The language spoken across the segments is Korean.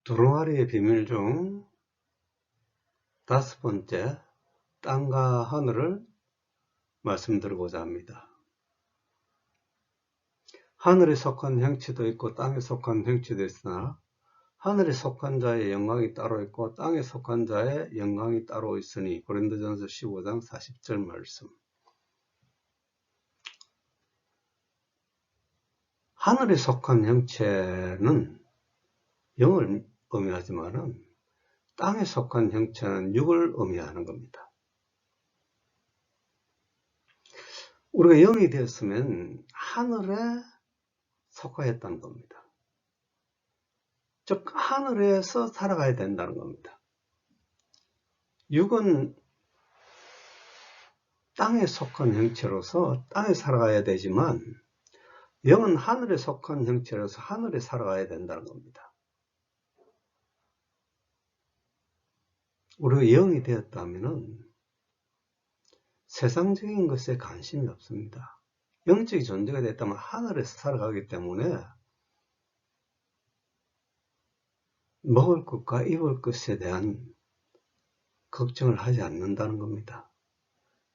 두루마리의 비밀 중 5번째, 땅과 하늘을 말씀드리고자 합니다. 하늘에 속한 형체도 있고 땅에 속한 형체도 있으나 하늘에 속한 자의 영광이 따로 있고 땅에 속한 자의 영광이 따로 있으니 고린도전서 15장 40절 말씀. 하늘에 속한 형체는 영을 의미하지만은 땅에 속한 형체는 육을 의미하는 겁니다. 우리가 영이 되었으면 하늘에 속하였다는 겁니다. 즉 하늘에서 살아가야 된다는 겁니다. 육은 땅에 속한 형체로서 땅에 살아가야 되지만 영은 하늘에 속한 형체로서 하늘에 살아가야 된다는 겁니다. 우리가 영이 되었다면 세상적인 것에 관심이 없습니다. 영적인 존재가 됐다면 하늘에서 살아가기 때문에 먹을 것과 입을 것에 대한 걱정을 하지 않는다는 겁니다.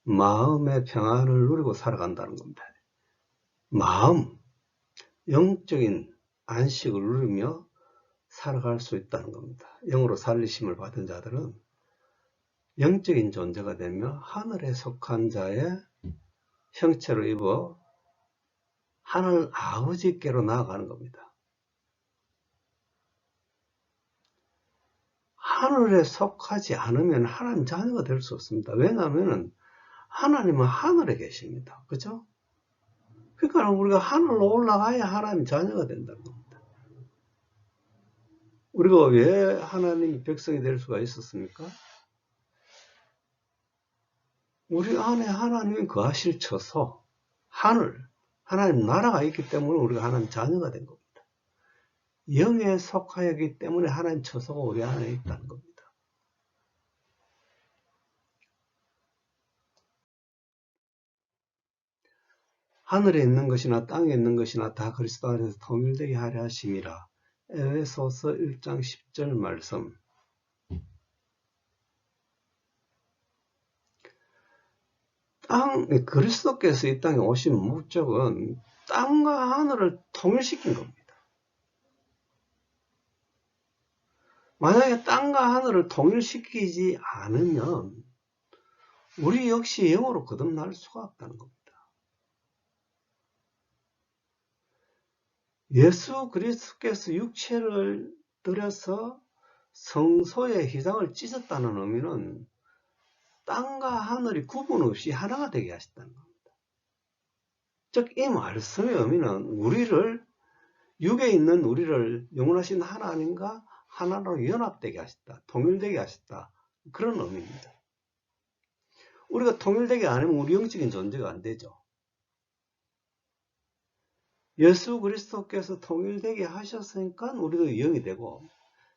마음의 평안을 누리고 살아간다는 겁니다. 마음, 영적인 안식을 누리며 살아갈 수 있다는 겁니다. 영으로 살리심을 받은 자들은 영적인 존재가 되며 하늘에 속한 자의 형체로 입어 하늘 아버지께로 나아가는 겁니다. 하늘에 속하지 않으면 하나님 자녀가 될 수 없습니다. 왜냐하면 하나님은 하늘에 계십니다. 그죠? 그러니까 우리가 하늘로 올라가야 하나님 자녀가 된다는 겁니다. 우리가 왜 하나님 백성이 될 수가 있었습니까? 우리 안에 하나님이 거하실 처소, 하나님 나라가 있기 때문에 우리가 하나님 자녀가 된 겁니다. 영에 속하였기 때문에 하나님 처소가 우리 안에 있다는 겁니다. 하늘에 있는 것이나 땅에 있는 것이나 다 그리스도 안에서 통일되게 하려 하심이라. 에베소서 1장 10절 말씀. 그리스도께서 이 땅에 오신 목적은 땅과 하늘을 통일시킨 겁니다. 만약에 땅과 하늘을 통일시키지 않으면 우리 역시 영으로 거듭날 수가 없다는 겁니다. 예수 그리스도께서 육체를 들여서 성소의 휘장을 찢었다는 의미는 땅과 하늘이 구분 없이 하나가 되게 하셨다는 겁니다. 즉 이 말씀의 의미는 우리를 육에 있는 우리를 영원하신 하나님과 하나로 연합되게 하셨다. 통일되게 하셨다. 그런 의미입니다. 우리가 통일되게 안 하면 우리 영적인 존재가 안 되죠. 예수 그리스도께서 통일되게 하셨으니까 우리도 영이 되고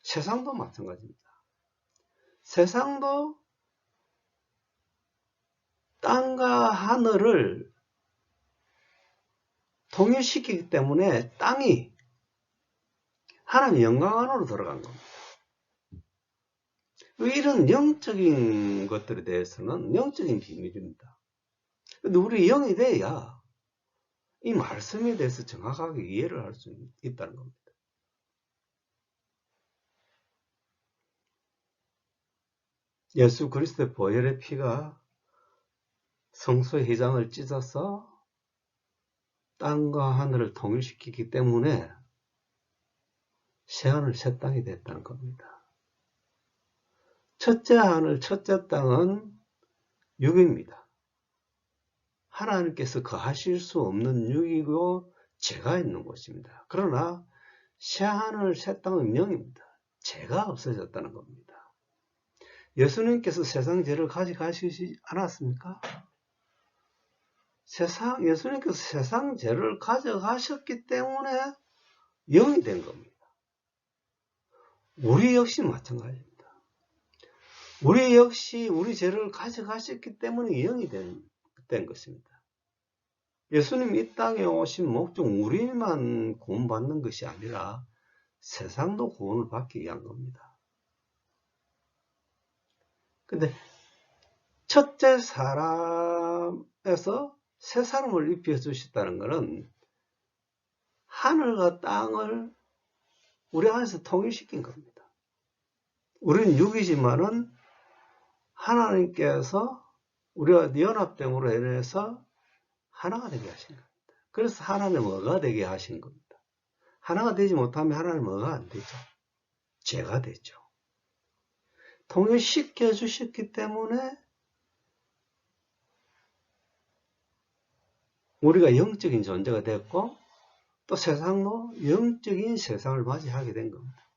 세상도 마찬가지입니다. 세상도 땅과 하늘을 통일시키기 때문에 땅이 하나님 영광 안으로 들어간 겁니다. 이런 영적인 것들에 대해서는 영적인 비밀입니다. 근데 우리 영이 돼야 이 말씀에 대해서 정확하게 이해를 할 수 있다는 겁니다. 예수 그리스도의 보혈의 피가 성소의 휘장을 찢어서 땅과 하늘을 통일시키기 때문에 새하늘 새 땅이 됐다는 겁니다. 첫째 하늘, 첫째 땅은 육입니다. 하나님께서 거하실 수 없는 육이고 죄가 있는 곳입니다. 그러나 새하늘, 새 땅은 영입니다. 죄가 없어졌다는 겁니다. 예수님께서 세상 죄를 가져가시지 않았습니까? 예수님께서 세상 죄를 가져가셨기 때문에 영이 된 겁니다. 우리 역시 마찬가지입니다. 우리 역시 우리 죄를 가져가셨기 때문에 영이 된 것입니다. 예수님 이 땅에 오신 목적 우리만 구원받는 것이 아니라 세상도 구원을 받기 위한 겁니다. 근데 첫째 사람에서 새 사람을 입혀 주셨다는 것은 하늘과 땅을 우리 안에서 통일시킨 겁니다. 우리는 육이지만은 하나님께서 우리가 연합됨으로 인해서 하나가 되게 하신 겁니다. 그래서 하나님 어가 되게 하신 겁니다. 하나가 되지 못하면 하나님 어가 안 되죠. 죄가 되죠. 통일시켜 주셨기 때문에 우리가 영적인 존재가 됐고 또 세상도 영적인 세상을 맞이하게 된 겁니다.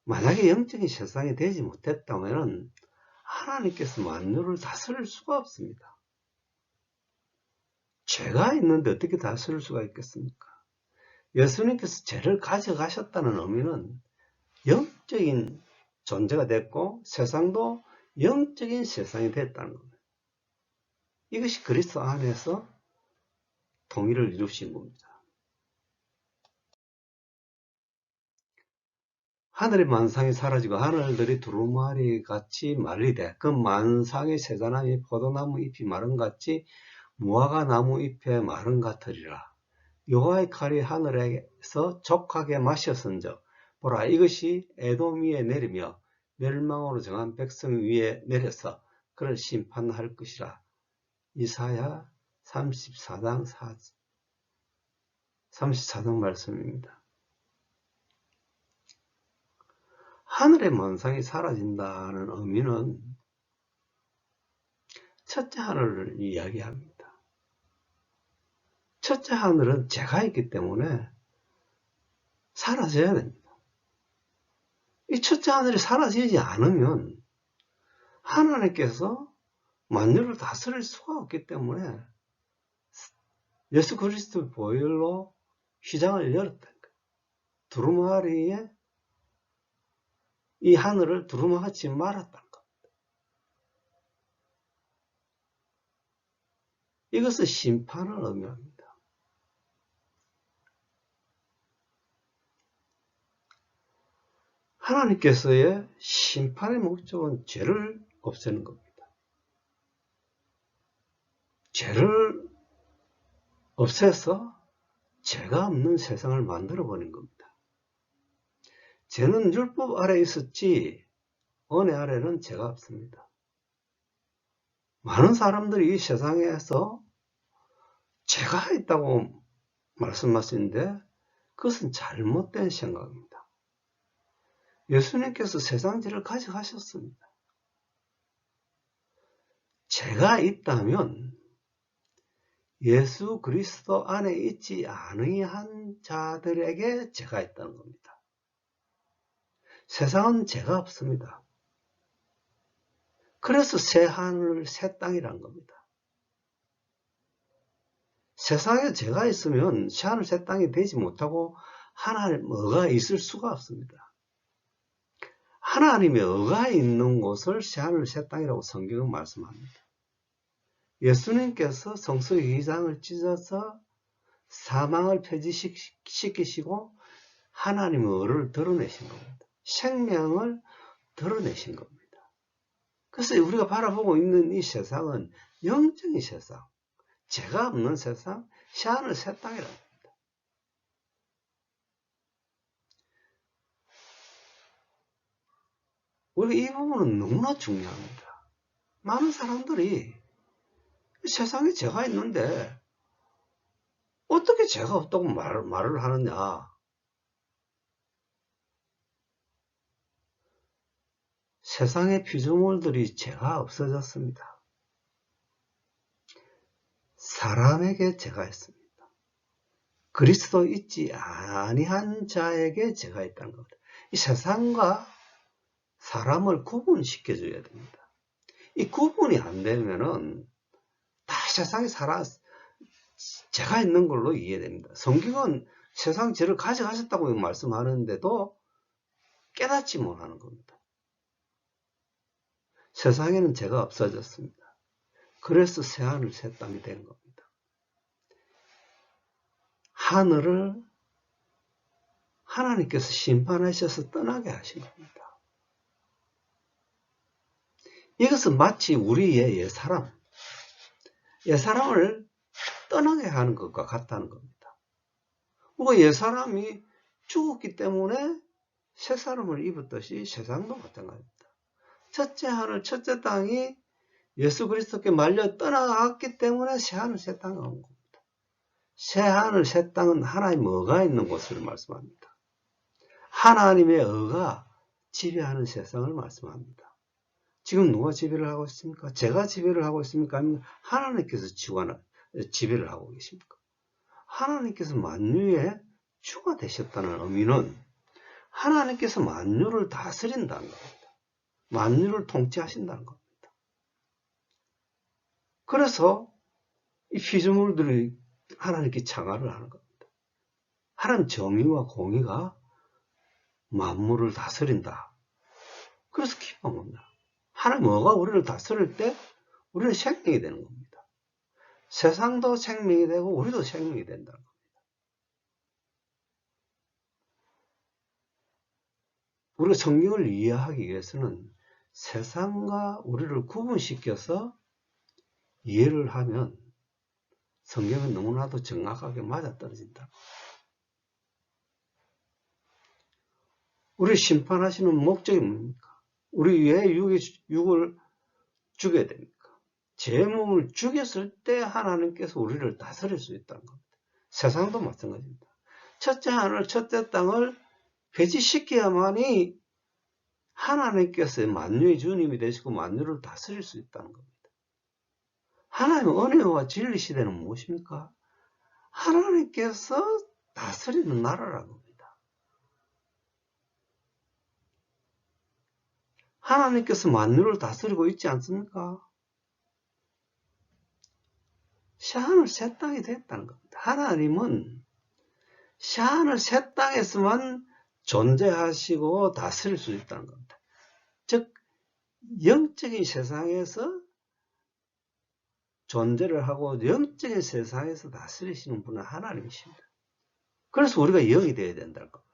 만약에 영적인 세상이 되지 못했다면 하나님께서 만유를 다스릴 수가 없습니다. 죄가 있는데 어떻게 다스릴 수가 있겠습니까? 예수님께서 죄를 가져가셨다는 의미는 영적인 존재가 됐고 세상도 영적인 세상이 됐다는 겁니다. 이것이 그리스도 안에서 통일을 이루신 겁니다. 하늘의 만상이 사라지고 하늘들이 두루마리 같이 말리되 그 만상의 새사람이 포도나무 잎이 마른 같이 무화과 나무 잎에 마른 같으리라. 여호와의 칼이 하늘에서 족하게 마셨은즉 보라 이것이 에돔 위에 내리며 멸망으로 정한 백성 위에 내려서 그를 심판할 것이라. 이사야 34장 말씀입니다. 하늘의 만상이 사라진다는 의미는 첫째 하늘을 이야기합니다. 첫째 하늘은 죄가 있기 때문에 사라져야 됩니다. 이 첫째 하늘이 사라지지 않으면 하나님께서 만유를 다스릴 수가 없기 때문에 예수 그리스도의 보혈로 휘장을 열었다는 거예요. 두루마리에 이 하늘을 두루마같이 말았다는 겁니다. 이것은 심판을 의미합니다. 하나님께서의 심판의 목적은 죄를 없애는 겁니다. 죄를 없애서 죄가 없는 세상을 만들어버린 겁니다. 죄는 율법 아래 있었지 은혜 아래는 죄가 없습니다. 많은 사람들이 이 세상에서 죄가 있다고 말씀하시는데 그것은 잘못된 생각입니다. 예수님께서 세상 죄를 가져가셨습니다. 죄가 있다면 예수 그리스도 안에 있지 아니한 자들에게 죄가 있다는 겁니다. 세상은 죄가 없습니다. 그래서 새 하늘 새 땅이란 겁니다. 세상에 죄가 있으면 새 하늘 새 땅이 되지 못하고 하나님의 의가 있을 수가 없습니다. 하나님의 의가 있는 곳을 새 하늘 새 땅이라고 성경은 말씀합니다. 예수님께서 성소의 휘장을 찢어서 사망을 폐지시키시고 하나님의 의를 드러내신 겁니다. 생명을 드러내신 겁니다. 그래서 우리가 바라보고 있는 이 세상은 영적인 세상, 죄가 없는 세상, 새 하늘 새 땅이라고 합니다. 우리가 이 부분은 너무나 중요합니다. 많은 사람들이 세상에 죄가 있는데 어떻게 죄가 없다고 말을 하느냐. 세상의 피조물들이 죄가 없어졌습니다. 사람에게 죄가 있습니다. 그리스도 있지 아니한 자에게 죄가 있다는 겁니다. 이 세상과 사람을 구분시켜 줘야 됩니다. 이 구분이 안 되면은 다 세상에 죄가 있는 걸로 이해됩니다. 성경은 세상 죄를 가져가셨다고 말씀하는데도 깨닫지 못하는 겁니다. 세상에는 죄가 없어졌습니다. 그래서 새 하늘 새 땅이 된 겁니다. 하나님께서 심판하셔서 떠나게 하신 겁니다. 이것은 마치 우리의 옛사람을 떠나게 하는 것과 같다는 겁니다. 우리가 옛사람이 죽었기 때문에 새 사람을 입었듯이 세상도 마찬가지입니다. 첫째 하늘, 첫째 땅이 예수 그리스도께 말려 떠나갔기 때문에 새 하늘, 새 땅이 온 겁니다. 새 하늘, 새 땅은 하나님의 의가 있는 곳을 말씀합니다. 하나님의 의가 지배하는 세상을 말씀합니다. 지금 누가 지배를 하고 있습니까? 제가 지배를 하고 있습니까? 아니면 하나님께서 지배를 하고 계십니까? 하나님께서 만유의 주가 되셨다는 의미는 하나님께서 만유를 다스린다는 겁니다. 만유를 통치하신다는 겁니다. 그래서 이 피조물들이 하나님께 창화를 하는 겁니다. 하나님 정의와 공의가 만물을 다스린다. 그래서 기뻐합니다. 하나님 뭐가 우리를 다스릴 때 우리는 생명이 되는 겁니다. 세상도 생명이 되고 우리도 생명이 된다는 겁니다. 우리가 성경을 이해하기 위해서는 세상과 우리를 구분시켜서 이해를 하면 성경은 너무나도 정확하게 맞아떨어진다. 우리를 심판하시는 목적이 뭡니까? 우리 왜 육을 죽여야 됩니까? 제 몸을 죽였을 때 하나님께서 우리를 다스릴 수 있다는 겁니다. 세상도 마찬가지입니다. 첫째 하늘, 첫째 땅을 회지시켜야만이 하나님께서 만유의 주님이 되시고 만유를 다스릴 수 있다는 겁니다. 하나님의 은혜와 진리 시대는 무엇입니까? 하나님께서 다스리는 나라라는 겁니다. 하나님께서 만유를 다스리고 있지 않습니까? 새하늘 새 땅이 됐다는 겁니다. 하나님은 새하늘 새 땅에서만 존재하시고 다스릴 수 있다는 겁니다. 즉 영적인 세상에서 존재를 하고 영적인 세상에서 다스리시는 분은 하나님이십니다. 그래서 우리가 영이 되어야 된다는 겁니다.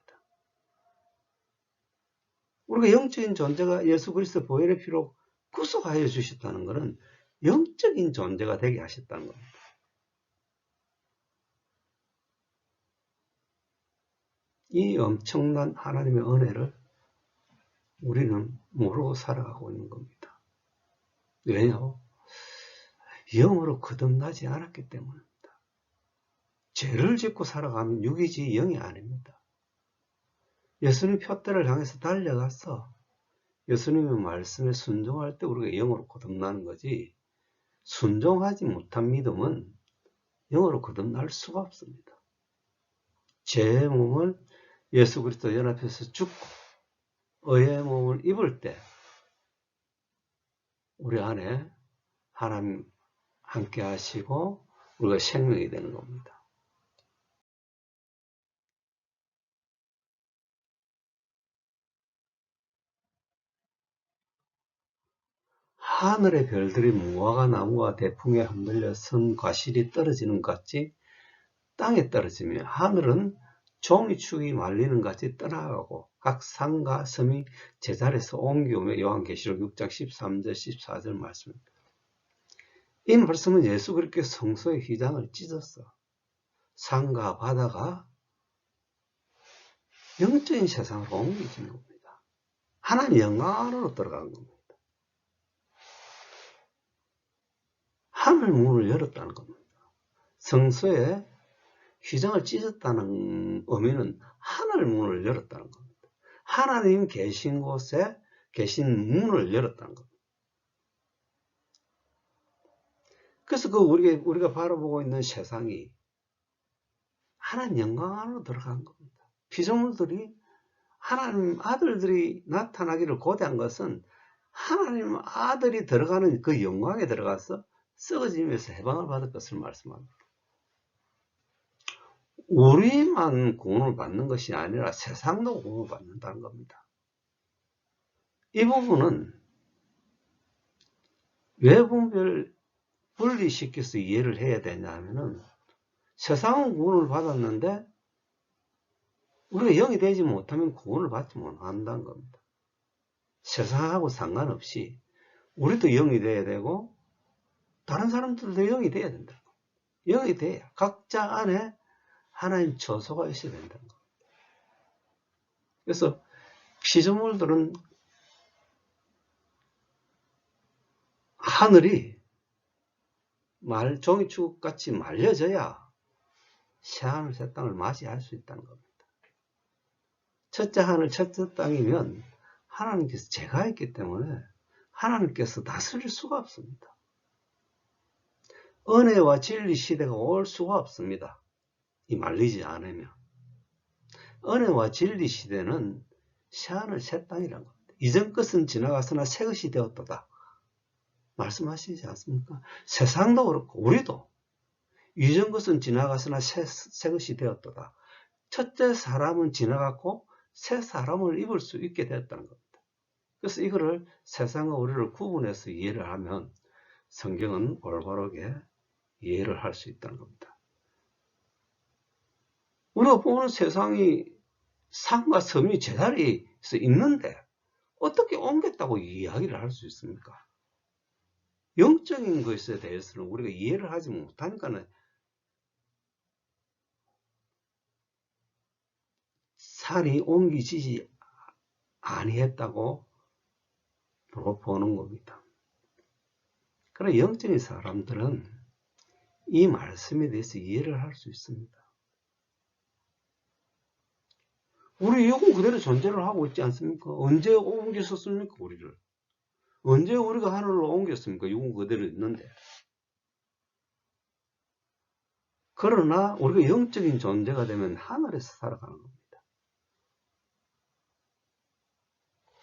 우리가 영적인 존재가 예수 그리스도 보혈의 피로 구속하여 주셨다는 것은 영적인 존재가 되게 하셨다는 겁니다. 이 엄청난 하나님의 은혜를 우리는 모르고 살아가고 있는 겁니다. 왜냐하면 영으로 거듭나지 않았기 때문입니다. 죄를 짓고 살아가면 육이지 영이 아닙니다. 예수님 표대를 향해서 달려가서 예수님의 말씀에 순종할 때 우리가 영으로 거듭나는 거지, 순종하지 못한 믿음은 영으로 거듭날 수가 없습니다. 제 몸을 예수 그리스도 연합해서 죽고 의의 몸을 입을 때 우리 안에 하나님 함께 하시고 우리가 생명이 되는 겁니다. 하늘의 별들이 무화과 나무와 대풍에 흔들려 선 과실이 떨어지는 것 같이 땅에 떨어지며 하늘은 종이축이 말리는 것 같이 떠나가고 각 산과 섬이 제자리에서 옮겨오며 요한계시록 6장 13절 14절 말씀입니다. 이 말씀은 예수 그리스도께서 성소의 휘장을 찢었어. 산과 바다가 영적인 세상으로 옮겨진 겁니다. 하나님 영광 안으로 들어간 겁니다. 하늘 문을 열었다는 겁니다. 성소에 휘장을 찢었다는 의미는 하늘 문을 열었다는 겁니다. 하나님 계신 곳에 계신 문을 열었다는 겁니다. 그래서 우리가 바라보고 있는 세상이 하나님 영광 안으로 들어간 겁니다. 피조물들이 하나님 아들들이 나타나기를 고대한 것은 하나님 아들이 들어가는 그 영광에 들어가서 썩어지면서 해방을 받을 것을 말씀합니다. 우리만 구원을 받는 것이 아니라 세상도 구원을 받는다는 겁니다. 이 부분은 왜 분리시켜서 이해를 해야 되냐 하면은 세상은 구원을 받았는데 우리가 영이 되지 못하면 구원을 받지 못한다는 겁니다. 세상하고 상관없이 우리도 영이 돼야 되고 다른 사람들도 영이 돼야 된다. 영이 돼야 각자 안에 하나님 처소가 있어야 된다는 겁니다. 그래서 피조물들은 하늘이 종이축같이 말려져야 새하늘 새 땅을 맞이할 수 있다는 겁니다. 첫째 하늘 첫째 땅이면 하나님께서 제가 있기 때문에 하나님께서 다스릴 수가 없습니다. 은혜와 진리 시대가 올 수가 없습니다. 이 말리지 않으면. 은혜와 진리 시대는 새하늘 새 땅이라는 겁니다. 이전 것은 지나갔으나 새 것이 되었도다. 말씀하시지 않습니까? 세상도 그렇고 우리도 이전 것은 지나갔으나 새 것이 되었도다. 첫째 사람은 지나갔고 새 사람을 입을 수 있게 되었다는 겁니다. 그래서 이거를 세상과 우리를 구분해서 이해를 하면 성경은 올바르게 이해를 할 수 있다는 겁니다. 우리가 보는 세상이 산과 섬이 제자리에서 있는데 어떻게 옮겼다고 이야기를 할 수 있습니까? 영적인 것에 대해서는 우리가 이해를 하지 못하니까는 산이 옮기지지 아니했다고 보는 겁니다. 그러나 영적인 사람들은 이 말씀에 대해서 이해를 할 수 있습니다. 우리 영은 그대로 존재를 하고 있지 않습니까? 언제 옮겼었습니까, 우리를? 언제 우리가 하늘로 옮겼습니까? 영은 그대로 있는데. 그러나 우리가 영적인 존재가 되면 하늘에서 살아가는 겁니다.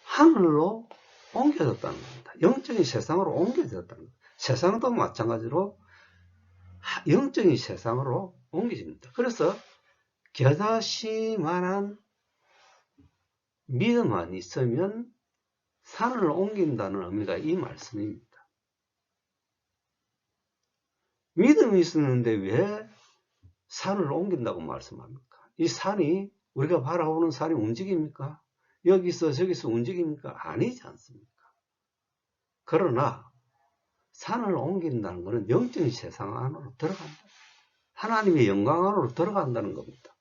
하늘로 옮겨졌다는 겁니다. 영적인 세상으로 옮겨졌다는 겁니다. 세상도 마찬가지로 영적인 세상으로 옮겨집니다. 그래서 겨자씨만한 믿음만 있으면 산을 옮긴다는 의미가 이 말씀입니다. 믿음이 있었는데 왜 산을 옮긴다고 말씀합니까? 이 산이 우리가 바라보는 산이 움직입니까? 여기서 저기서 움직입니까? 아니지 않습니까? 그러나 산을 옮긴다는 것은 영적인 세상 안으로 들어간다. 하나님의 영광 안으로 들어간다는 겁니다.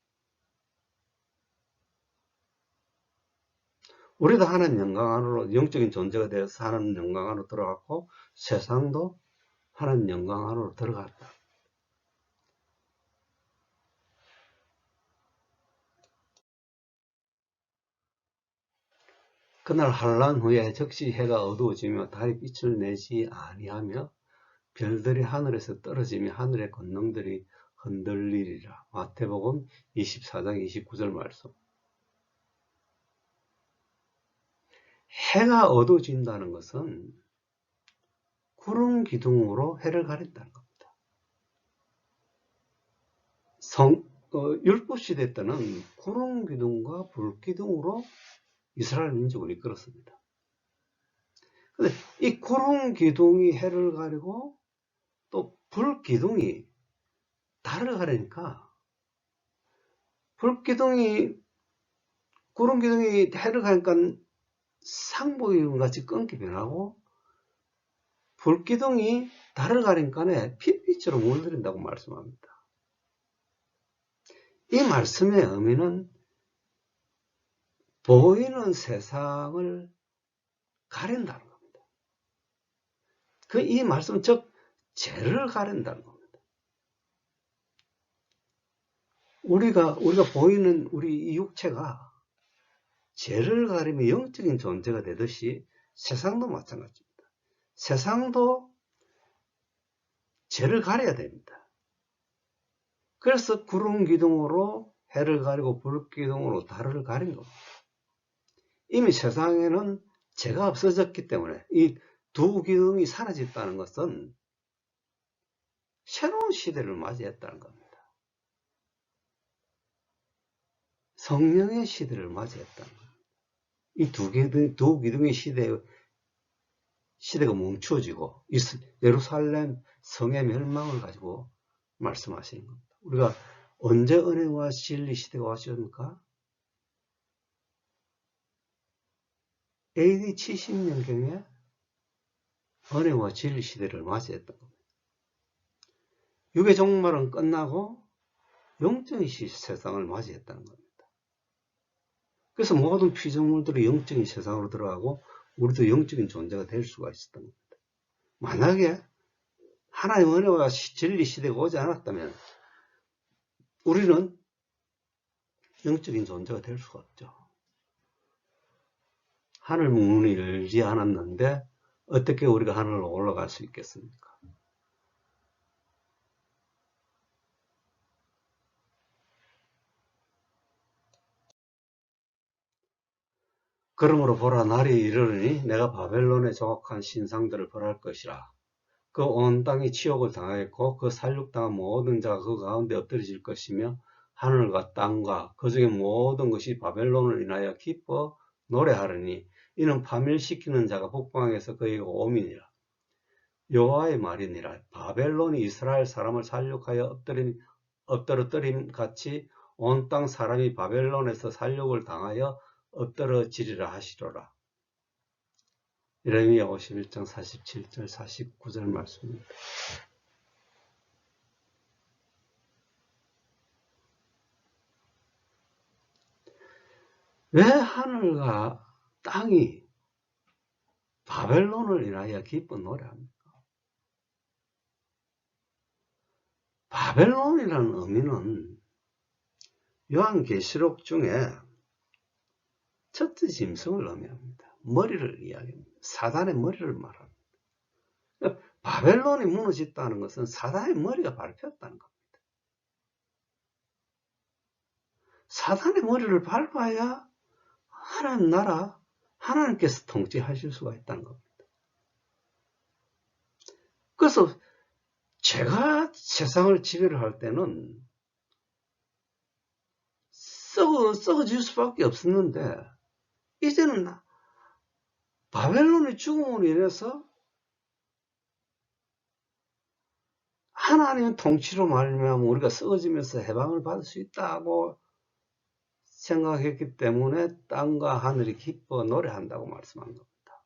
우리도 하나님 영광 안으로 영적인 존재가 되어서 하나님 영광 안으로 들어갔고 세상도 하나님 영광 안으로 들어갔다. 그날 환란 후에 즉시 해가 어두워지며 달이 빛을 내지 아니하며 별들이 하늘에서 떨어지며 하늘의 권능들이 흔들리리라. 마태복음 24장 29절 말씀. 해가 어두워진다는 것은 구름 기둥으로 해를 가린다는 겁니다. 율법시대 때는 구름 기둥과 불 기둥으로 이스라엘 민족을 이끌었습니다. 근데 이 구름 기둥이 해를 가리고 또 불 기둥이 달을 가리니까 구름 기둥이 해를 가니까 상보이름 같이 끊기 변하고 불기둥이 달을 가리니까 핏빛으로 물들인다고 말씀합니다. 이 말씀의 의미는 보이는 세상을 가린다는 겁니다. 이 말씀은 즉 죄를 가린다는 겁니다. 우리가 보이는 우리 이 육체가 죄를 가리며 영적인 존재가 되듯이 세상도 마찬가지입니다. 세상도 죄를 가려야 됩니다. 그래서 구름 기둥으로 해를 가리고 불 기둥으로 달을 가린 겁니다. 이미 세상에는 죄가 없어졌기 때문에 이 두 기둥이 사라졌다는 것은 새로운 시대를 맞이했다는 겁니다. 성령의 시대를 맞이했다는 겁니다. 이 두 기둥의 시대가 멈추어지고 예루살렘 성의 멸망을 가지고 말씀하시는 겁니다. 우리가 언제 은혜와 진리 시대가 왔습니까? AD 70년경에 은혜와 진리 시대를 맞이했던 겁니다. 육의 종말은 끝나고 영적인 세상을 맞이했다는 겁니다. 그래서 모든 피조물들이 영적인 세상으로 들어가고 우리도 영적인 존재가 될 수가 있었던 겁니다. 만약에 하나님의 은혜와 진리 시대가 오지 않았다면 우리는 영적인 존재가 될 수가 없죠. 하늘 문이 열지 않았는데 어떻게 우리가 하늘로 올라갈 수 있겠습니까? 그러므로 보라, 날이 이르르니 내가 바벨론에 조각한 신상들을 벌할 것이라. 그 온 땅이 치욕을 당하였고 그 살육당한 모든 자가 그 가운데 엎드러질 것이며 하늘과 땅과 그 중에 모든 것이 바벨론을 인하여 기뻐 노래하리니 이는 파멸시키는 자가 북방에서 그에게 오미니라. 여호와의 말이니라. 바벨론이 이스라엘 사람을 살육하여 엎드러뜨림 같이 온 땅 사람이 바벨론에서 살육을 당하여 엎드러지리라 하시로라. 예레미야 51장 47절 49절 말씀입니다. 왜 하늘과 땅이 바벨론을 인하여 기뻐 노래합니까? 바벨론이라는 의미는 요한계시록 중에 첫째 짐승을 의미합니다. 머리를 이야기합니다. 사단의 머리를 말합니다. 바벨론이 무너졌다는 것은 사단의 머리가 밟혔다는 겁니다. 사단의 머리를 밟아야 하나님 나라, 하나님께서 통치하실 수가 있다는 겁니다. 그래서 제가 세상을 지배를 할 때는 썩어질 수밖에 없었는데 이제는 바벨론의 죽음으로 인해서 하나님의 통치로 말미암아 우리가 썩어지면서 해방을 받을 수 있다고 생각했기 때문에 땅과 하늘이 기뻐 노래한다고 말씀한 겁니다.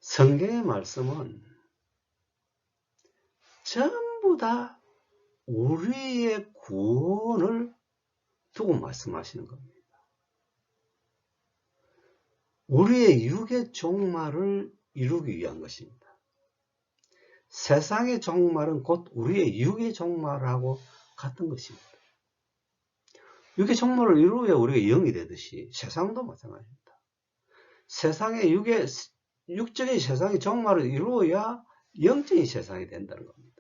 성경의 말씀은 전부 다 우리의 구원을 두고 말씀하시는 겁니다. 우리의 육의 종말을 이루기 위한 것입니다. 세상의 종말은 곧 우리의 육의 종말하고 같은 것입니다. 육의 종말을 이루어야 우리가 영이 되듯이 세상도 마찬가지입니다. 세상의 육적인 세상의 종말을 이루어야 영적인 세상이 된다는 겁니다.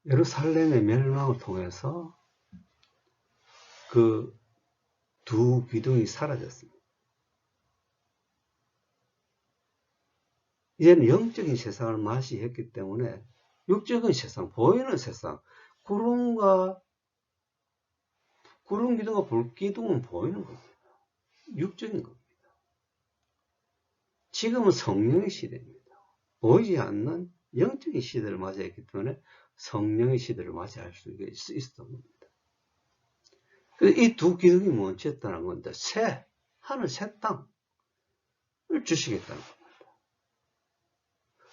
예루살렘의 멸망을 통해서 그 두 기둥이 사라졌습니다. 이제는 영적인 세상을 맞이했기 때문에 육적인 세상, 보이는 세상, 구름 기둥과 불 기둥은 보이는 겁니다. 육적인 겁니다. 지금은 성령의 시대입니다. 보이지 않는 영적인 시대를 맞이했기 때문에 성령의 시대를 맞이할 수 있었던 겁니다. 이 두 기둥이 멈췄다는 건데 하늘 새 땅을 주시겠다는 겁니다.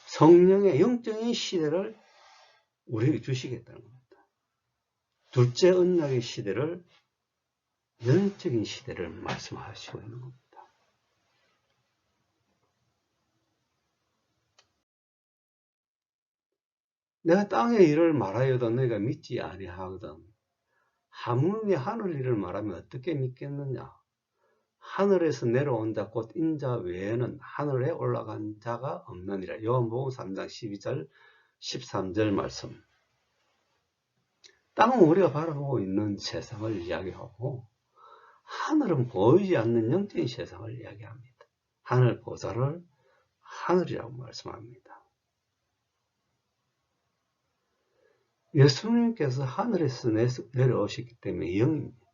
성령의 영적인 시대를 우리에게 주시겠다는 겁니다. 둘째 언약의 시대를 영적인 시대를 말씀하시고 있는 겁니다. 내가 땅의 일을 말하여도 너희가 믿지 아니하거든. 하물며 하늘 일을 말하면 어떻게 믿겠느냐? 하늘에서 내려온 자 곧 인자 외에는 하늘에 올라간 자가 없느니라. 요한복음 3장 12절 13절 말씀. 땅은 우리가 바라보고 있는 세상을 이야기하고 하늘은 보이지 않는 영적인 세상을 이야기합니다. 하늘 보좌를 하늘이라고 말씀합니다. 예수님께서 하늘에서 내려오셨기 때문에 영입니다.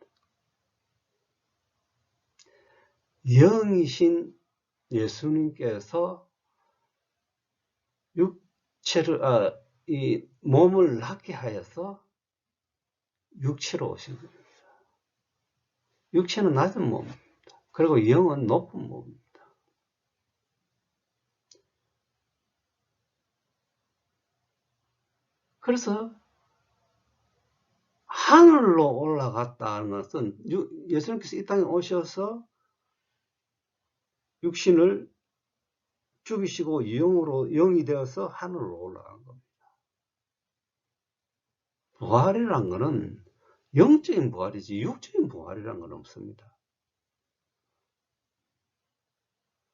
영이신 예수님께서 이 몸을 낫게 하여서 육체로 오신 겁니다. 육체는 낮은 몸입니다. 그리고 영은 높은 몸입니다. 그래서 하늘로 올라갔다는 것은 예수님께서 이 땅에 오셔서 육신을 죽이시고 영이 되어서 하늘로 올라간 겁니다. 부활이란 것은 영적인 부활이지 육적인 부활이란 건 없습니다.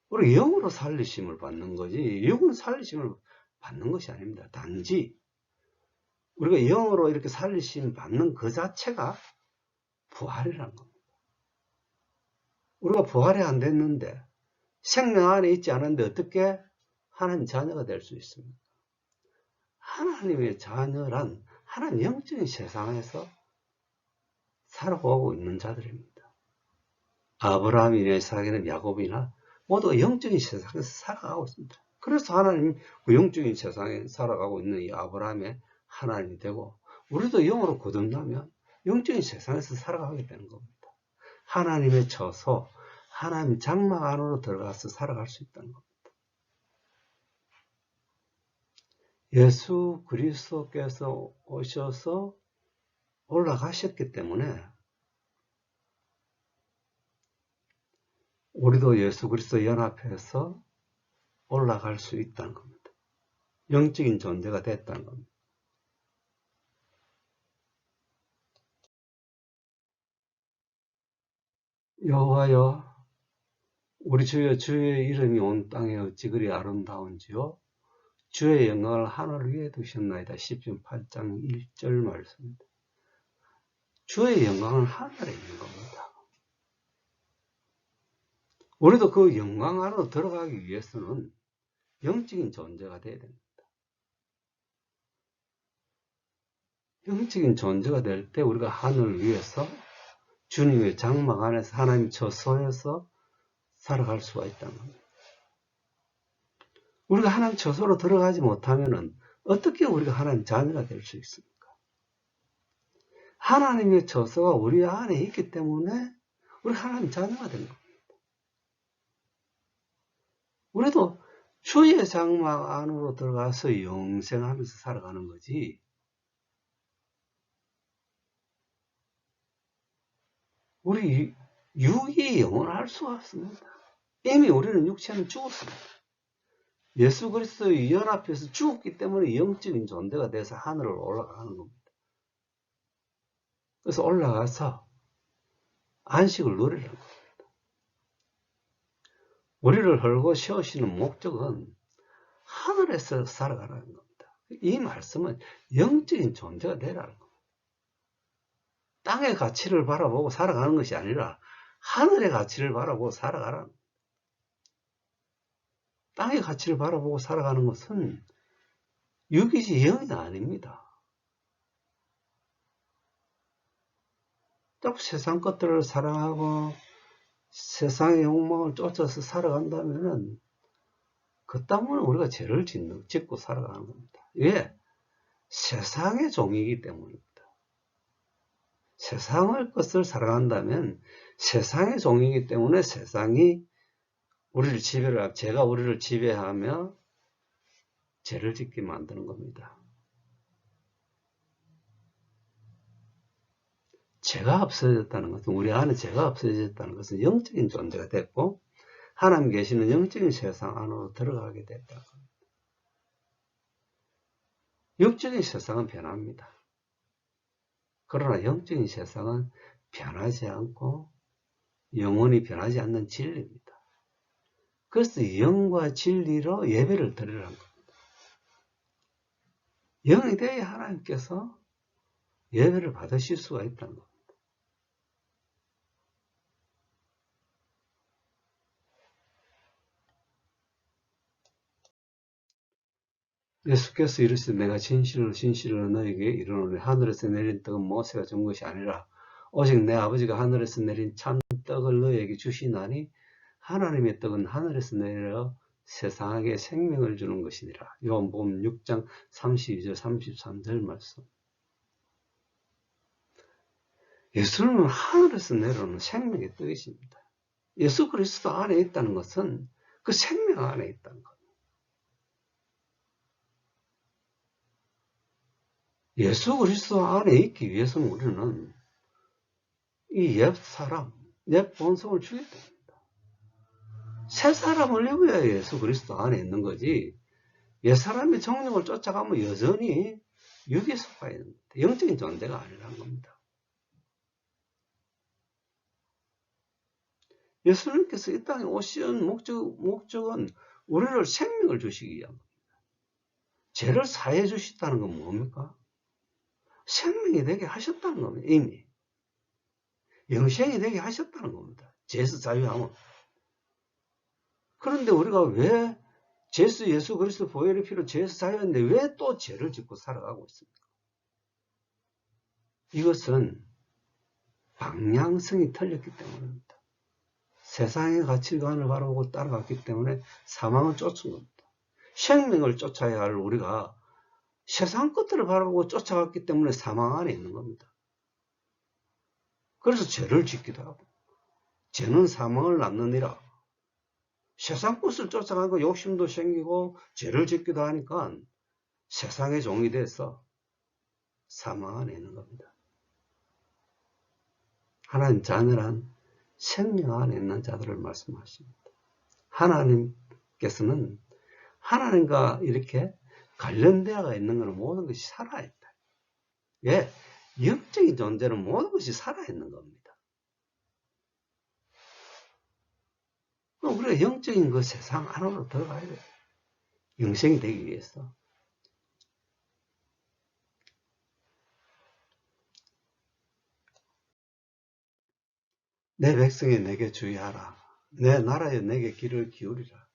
우리가 영으로 살리심을 받는 거지 육은 살리심을 받는 것이 아닙니다. 단지 우리가 영으로 이렇게 살리심 받는 그 자체가 부활이란 겁니다. 우리가 부활이 안 됐는데 생명 안에 있지 않은데 어떻게 하나님 자녀가 될 수 있습니까? 하나님의 자녀란 하나님 영적인 세상에서 살아가고 있는 자들입니다. 아브라함이나 이삭이나 야곱이나 모두 영적인 세상에서 살아가고 있습니다. 그래서 하나님 그 영적인 세상에 살아가고 있는 이 아브라함의 하나님이 되고 우리도 영으로 거듭나면 영적인 세상에서 살아가게 되는 겁니다. 하나님의 처소, 하나님 장막 안으로 들어가서 살아갈 수 있다는 겁니다. 예수 그리스도께서 오셔서 올라가셨기 때문에 우리도 예수 그리스도 연합해서 올라갈 수 있다는 겁니다. 영적인 존재가 됐다는 겁니다. 여호와여 우리 주여 주의 이름이 온 땅에 어찌 그리 아름다운지요 주의 영광을 하늘 위에 두셨나이다. 시편 8장 1절 말씀입니다. 주의 영광은 하늘에 있는 겁니다. 우리도 그 영광 안으로 들어가기 위해서는 영적인 존재가 되어야 됩니다. 영적인 존재가 될 때 우리가 하늘 위에서 주님의 장막 안에서 하나님 처소에서 살아갈 수가 있다는 겁니다. 우리가 하나님 처소로 들어가지 못하면 어떻게 우리가 하나님 자녀가 될 수 있습니까? 하나님의 처소가 우리 안에 있기 때문에 우리가 하나님 자녀가 된 겁니다. 우리도 주의 장막 안으로 들어가서 영생하면서 살아가는 거지. 우리 육이 영원할 수가 없습니다. 이미 우리는 육체는 죽었습니다. 예수 그리스도의 연합해서 죽었기 때문에 영적인 존재가 돼서 하늘로 올라가는 겁니다. 그래서 올라가서 안식을 누리는 겁니다. 우리를 헐고 세우시는 목적은 하늘에서 살아가라는 겁니다. 이 말씀은 영적인 존재가 되라는 겁니다. 땅의 가치를 바라보고 살아가는 것이 아니라 하늘의 가치를 바라보고 살아가라는 겁니다. 땅의 가치를 바라보고 살아가는 것은 육이지 영이 아닙니다. 또 세상 것들을 사랑하고 세상의 욕망을 쫓아서 살아간다면 그 때문에 우리가 죄를 짓고 살아가는 겁니다. 왜? 세상의 종이기 때문입니다. 세상의 것을 살아간다면 세상의 종이기 때문에 세상이 우리를 죄가 우리를 지배하며 죄를 짓게 만드는 겁니다. 죄가 없어졌다는 것은 우리 안에 죄가 없어졌다는 것은 영적인 존재가 됐고 하나님 계시는 영적인 세상 안으로 들어가게 됐다는 겁니다. 육적인 세상은 변합니다. 그러나 영적인 세상은 변하지 않고 영원히 변하지 않는 진리입니다. 그래서 영과 진리로 예배를 드리라는 겁니다. 영이 되어야 하나님께서 예배를 받으실 수가 있다는 겁니다. 예수께서 이르시되 내가 진실로 너에게 이르노니 하늘에서 내린 떡은 모세가 준 것이 아니라 오직 내 아버지가 하늘에서 내린 참 떡을 너에게 주시나니 하나님의 떡은 하늘에서 내려 세상에게 생명을 주는 것이니라. 요한복음 6장 32절 33절 말씀. 예수님은 하늘에서 내려오는 생명의 뜻입니다. 예수 그리스도 안에 있다는 것은 그 생명 안에 있다는 것. 예수 그리스도 안에 있기 위해서는 우리는 이 옛 사람, 옛 본성을 죽여야 됩니다. 새 사람을 입어야 예수 그리스도 안에 있는 거지. 옛 사람의 정욕을 쫓아가면 여전히 육에 속하 있는 겁니다. 영적인 존재가 아니라는 겁니다. 예수님께서 이 땅에 오신 목적은 우리를 생명을 주시기 위함입니다. 죄를 사해 주셨다는 건 뭡니까? 생명이 되게 하셨다는 겁니다. 이미. 영생이 되게 하셨다는 겁니다. 죄에서 자유하면. 그런데 우리가 왜 예수 그리스도 보혈의 피로 죄에서 자유했는데 왜 또 죄를 짓고 살아가고 있습니까? 이것은 방향성이 틀렸기 때문입니다. 세상의 가치관을 바라보고 따라갔기 때문에 사망을 쫓은 겁니다. 생명을 쫓아야 할 우리가 세상 것들을 바라보고 쫓아갔기 때문에 사망 안에 있는 겁니다. 그래서 죄를 짓기도 하고, 죄는 사망을 낳느니라. 세상 것을 쫓아가고 욕심도 생기고 죄를 짓기도 하니까 세상의 종이 돼서 사망 안에 있는 겁니다. 하나님 자녀란 생명 안에 있는 자들을 말씀하십니다. 하나님께서는 하나님과 이렇게 관련되어 있는 것은 모든 것이 살아있다. 예, 영적인 존재는 모든 것이 살아있는 겁니다. 우리가 영적인 그 세상 안으로 들어가야 돼요. 영생이 되기 위해서. 내 백성이 내게 주의하라. 내 나라에 내게 귀를 기울이라.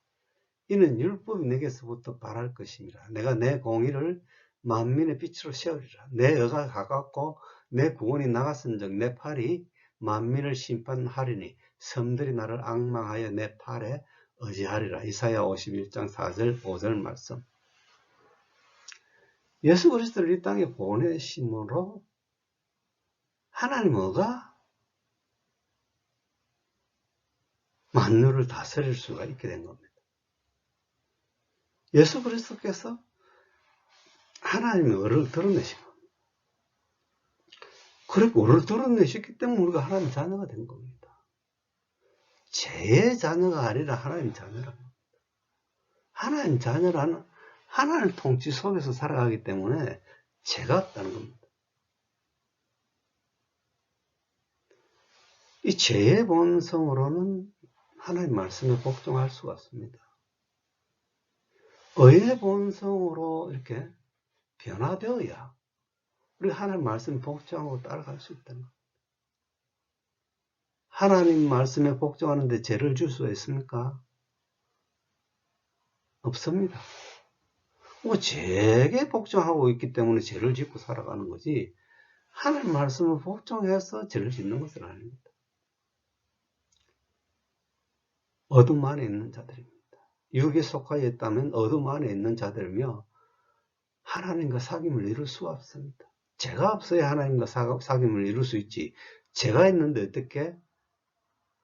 이는 율법이 내게서부터 발할 것입니다. 내가 내 공의를 만민의 빛으로 세우리라. 내 여가 가깝고 내 구원이 나갔은즉 내 팔이 만민을 심판하리니 섬들이 나를 앙망하여 내 팔에 의지하리라. 이사야 51장 4절 5절 말씀. 예수 그리스도를 이 땅에 보내심으로 하나님 어가 만유를 다스릴 수가 있게 된 겁니다. 예수 그리스도께서 하나님의 의를 드러내신 겁니다. 그리고 의를 드러내셨기 때문에 우리가 하나님 자녀가 된 겁니다. 죄의 자녀가 아니라 하나님 자녀라는 겁니다. 하나님 자녀라는 하나님 통치 속에서 살아가기 때문에 죄가 없다는 겁니다. 이 죄의 본성으로는 하나님 말씀에 복종할 수가 없습니다. 의의 본성으로 이렇게 변화되어야 우리가 하나님 말씀에 복종하고 따라갈 수 있다는 겁니다. 하나님 말씀에 복종하는데 죄를 줄 수 있습니까? 없습니다. 죄에 복종하고 있기 때문에 죄를 짓고 살아가는 거지 하나님 말씀을 복종해서 죄를 짓는 것은 아닙니다. 어둠 안에 있는 자들입니다. 육에 속하여 있다면 어둠 안에 있는 자들이며 하나님과 사귐을 이룰 수가 없습니다. 죄가 없어야 하나님과 사귐을 이룰 수 있지 죄가 있는데 어떻게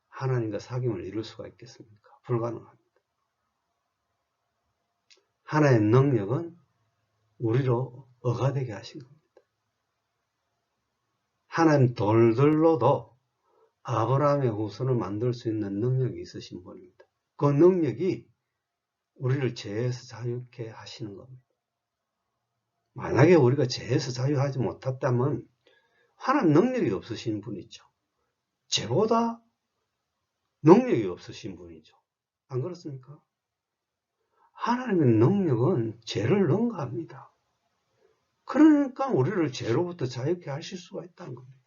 하나님과 사귐을 이룰 수가 있겠습니까? 불가능합니다. 하나님의 능력은 우리로 어가되게 하신 겁니다. 하나님 돌들로도 아브라함의 후손을 만들 수 있는 능력이 있으신 분입니다. 그 능력이 우리를 죄에서 자유케 하시는 겁니다. 만약에 우리가 죄에서 자유하지 못했다면 하나님 능력이 없으신 분이죠. 죄보다 능력이 없으신 분이죠. 안 그렇습니까? 하나님의 능력은 죄를 능가합니다. 그러니까 우리를 죄로부터 자유케 하실 수가 있다는 겁니다.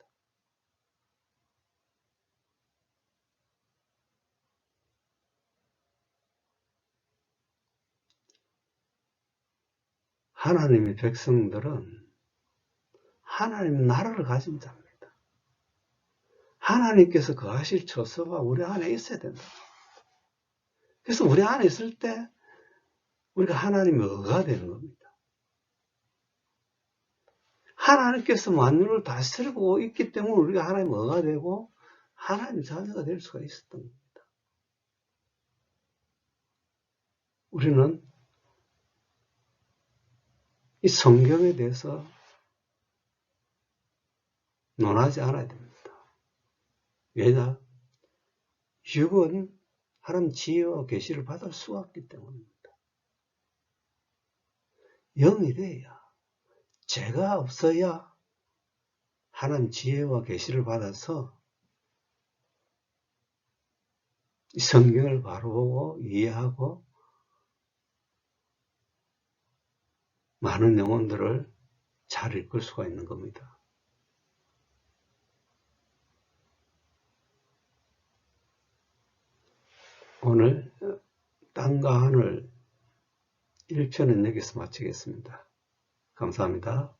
하나님의 백성들은 하나님의 나라를 가진 자입니다. 하나님께서 거하실 처소가 우리 안에 있어야 된다. 그래서 우리 안에 있을 때 우리가 하나님의 의가 되는 겁니다. 하나님께서 만물을 다스리고 있기 때문에 우리가 하나님의 의가 되고 하나님 자녀가 될 수가 있었던 겁니다. 우리는 이 성경에 대해서 논하지 않아야 됩니다. 왜냐? 육은 하나님 지혜와 계시를 받을 수가 없기 때문입니다. 영이 돼야, 죄가 없어야 하나님 지혜와 계시를 받아서 이 성경을 바로 보고 이해하고 많은 영혼들을 잘 이끌 수가 있는 겁니다. 오늘 땅과 하늘 1편은 여기서 마치겠습니다. 감사합니다.